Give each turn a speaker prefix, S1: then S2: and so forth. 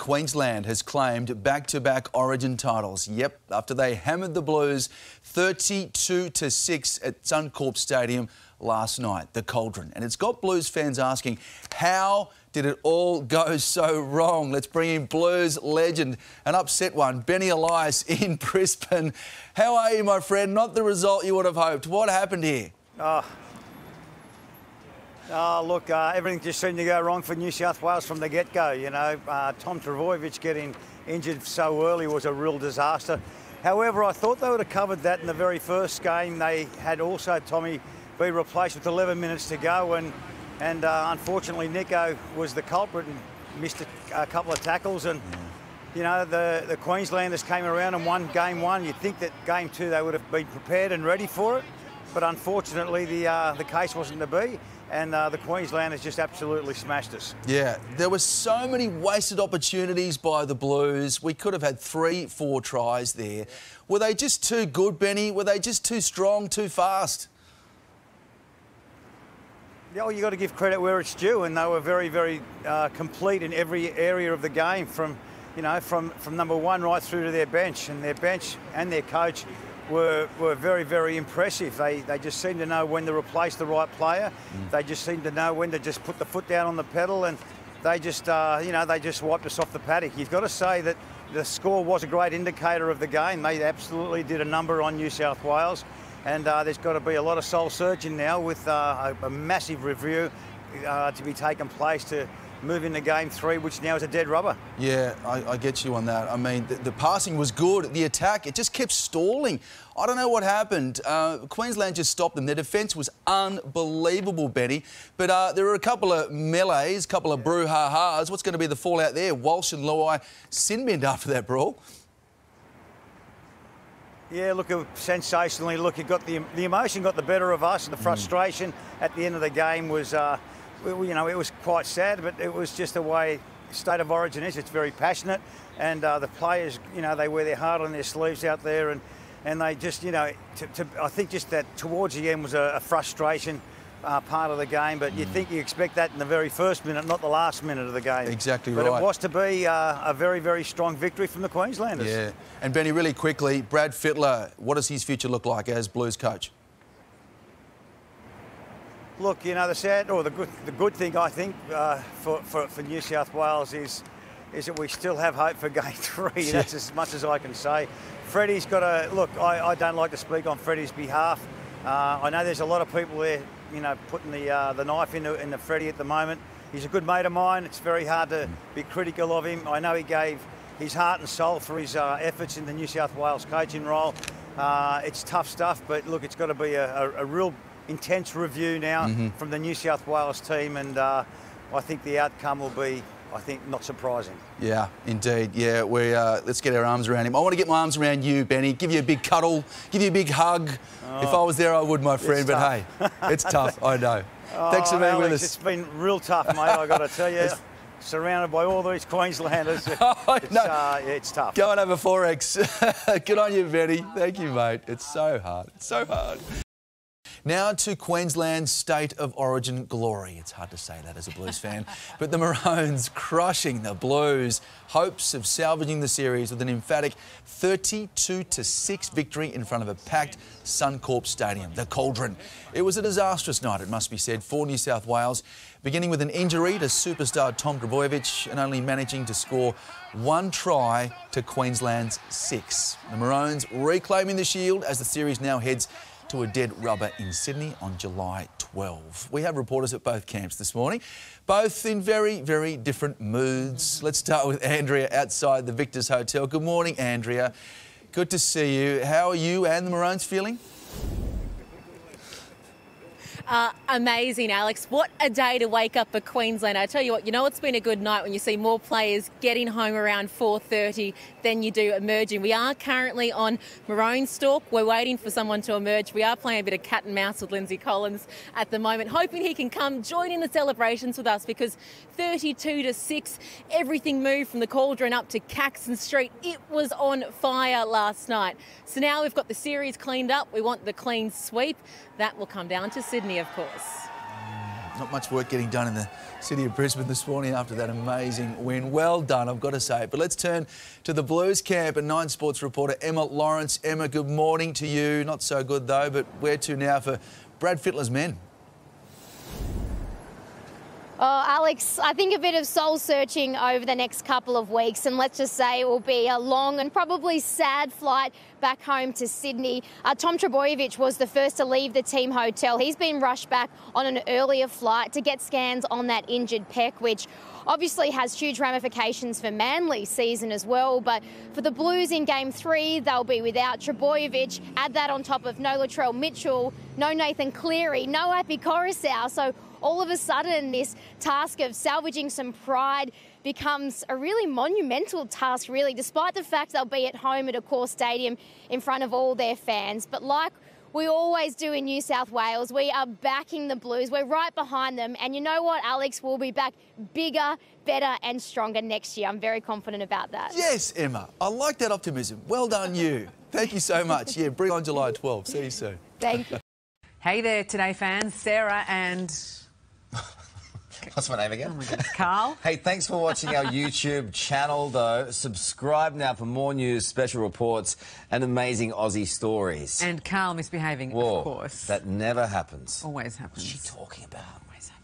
S1: Queensland has claimed back-to-back Origin titles. Yep, after they hammered the Blues 32-6 at Suncorp Stadium last night, the Cauldron. And it's got Blues fans asking, how did it all go so wrong? Let's bring in Blues legend, an upset one, Benny Elias in Brisbane. How are you, my friend? Not the result you would have hoped. What happened here?
S2: Look, everything just seemed to go wrong for New South Wales from the get-go. You know, Tom Trbojevic getting injured so early was a real disaster. However, I thought they would have covered that in the very first game. They had also Tommy be replaced with 11 minutes to go, and unfortunately Nico was the culprit and missed a couple of tackles. And you know, the Queenslanders came around and won game one. You'd think that game two they would have been prepared and ready for it, but unfortunately the case wasn't to be. And the Queenslanders just absolutely smashed us. Yeah,
S1: there were so many wasted opportunities by the Blues. We could have had 3-4 tries there. Were they just too good, Benny? Were they just too strong, too fast?
S2: Yeah, well, you've got to give credit where it's due, and they were very, very complete in every area of the game, from number one right through to their bench. And their coach were very, very impressive. They just seemed to know when to replace the right player. They just seemed to know when to just put the foot down on the pedal, and they just, they just wiped us off the paddock. You've got to say that the score was a great indicator of the game. They absolutely did a number on New South Wales, and there's got to be a lot of soul searching now with a massive review to be taking place to move into game three, which now is a dead rubber.
S1: Yeah, I get you on that. I mean, the passing was good. The attack, it just kept stalling. I don't know what happened. Queensland just stopped them. Their defence was unbelievable, Benny. But there were a couple of melees, a couple of brouhaha's. What's going to be the fallout there? Walsh and Luai sin-binned after that brawl.
S2: Yeah, look, sensationally. Look, the emotion got the better of us. The frustration at the end of the game was... it was quite sad, but it was just the way State of Origin is. It's very passionate, and the players, they wear their heart on their sleeves out there, and they just, I think just that towards the end was a frustration part of the game, but you expect that in the very first minute, not the last minute of the game.
S1: Exactly
S2: right.
S1: But
S2: it was to be a very, very strong victory from the Queenslanders.
S1: Yeah, and Benny, really quickly, Brad Fittler, what does his future look like as Blues coach?
S2: Look, the good thing I think for New South Wales is that we still have hope for game three. Yeah. That's as much as I can say. Freddie's got to look. I don't like to speak on Freddie's behalf. I know there's a lot of people there, putting the knife into Freddie at the moment. He's a good mate of mine. It's very hard to be critical of him. I know he gave his heart and soul for his efforts in the New South Wales coaching role. It's tough stuff, but look, it's got to be a real intense review now from the New South Wales team, and I think the outcome will be, not surprising. Yeah, indeed. Yeah, let's get our arms around him. I want to get my arms around you, Benny, give you a big cuddle, give you a big hug. If I was there, I would, my friend, but hey, it's tough, I know. Thanks for being with us. It's been real tough, mate, I've got to tell you. Surrounded by all these Queenslanders, it's tough.
S1: Go and have a 4X. Good on you, Benny. Thank you, mate. It's so hard. It's so hard. Now to Queensland's State of Origin glory. It's hard to say that as a Blues fan, but the Maroons crushing the Blues. Hopes of salvaging the series with an emphatic 32-6 victory in front of a packed Suncorp Stadium, the Cauldron. It was a disastrous night, it must be said, for New South Wales, beginning with an injury to superstar Tom Trbojevic and only managing to score one try to Queensland's 6. The Maroons reclaiming the shield as the series now heads to a dead rubber in Sydney on July 12. We have reporters at both camps this morning, both in very, very different moods. Let's start with Andrea outside the Victor's Hotel. Good morning, Andrea. Good to see you. How are you and the Maroons feeling?
S3: Amazing, Alex. What a day to wake up for Queensland. I tell you what, it's been a good night when you see more players getting home around 4:30 than you do emerging. We are currently on Maroon Stalk. We're waiting for someone to emerge. We are playing a bit of cat and mouse with Lindsay Collins at the moment, hoping he can come join in the celebrations with us, because 32-6, everything moved from the Cauldron up to Caxton Street. It was on fire last night. So now we've got the series cleaned up. We want the clean sweep. That will come down to Sydney, of course.
S1: Not much work getting done in the city of Brisbane this morning after that amazing win. Well done, I've got to say. But let's turn to the Blues camp and Nine Sports reporter Emma Lawrence. Emma, good morning to you. Not so good though, but where to now for Brad Fittler's men?
S4: Oh, Alex, I think a bit of soul-searching over the next couple of weeks, and let's just say it will be a long and probably sad flight back home to Sydney. Tom Trbojevic was the first to leave the team hotel. He's been rushed back on an earlier flight to get scans on that injured pec, which obviously has huge ramifications for Manly's season as well. But for the Blues in Game 3, they'll be without Trbojevic. Add that on top of no Latrell Mitchell, no Nathan Cleary, no Api Coruscant. So all of a sudden, this task of salvaging some pride becomes a really monumental task, really, despite the fact they'll be at home at a core stadium in front of all their fans. But like we always do in New South Wales, we are backing the Blues. We're right behind them. And you know what, Alex? We'll be back bigger, better and stronger next year. I'm very confident about that.
S1: Yes, Emma. I like that optimism. Well done, you. Thank you so much. Yeah, bring on July 12th. See you soon.
S4: Thank you.
S5: Hey there, Today fans. Sarah and...
S6: What's my name again?
S5: Oh my goodness, Carl.
S6: Hey, thanks for watching our YouTube channel, though. Subscribe now for more news, special reports and amazing Aussie stories.
S5: And Carl misbehaving,
S6: Whoa,
S5: of course.
S6: that never happens.
S5: Always happens.
S6: What's she talking about?
S5: Always happens.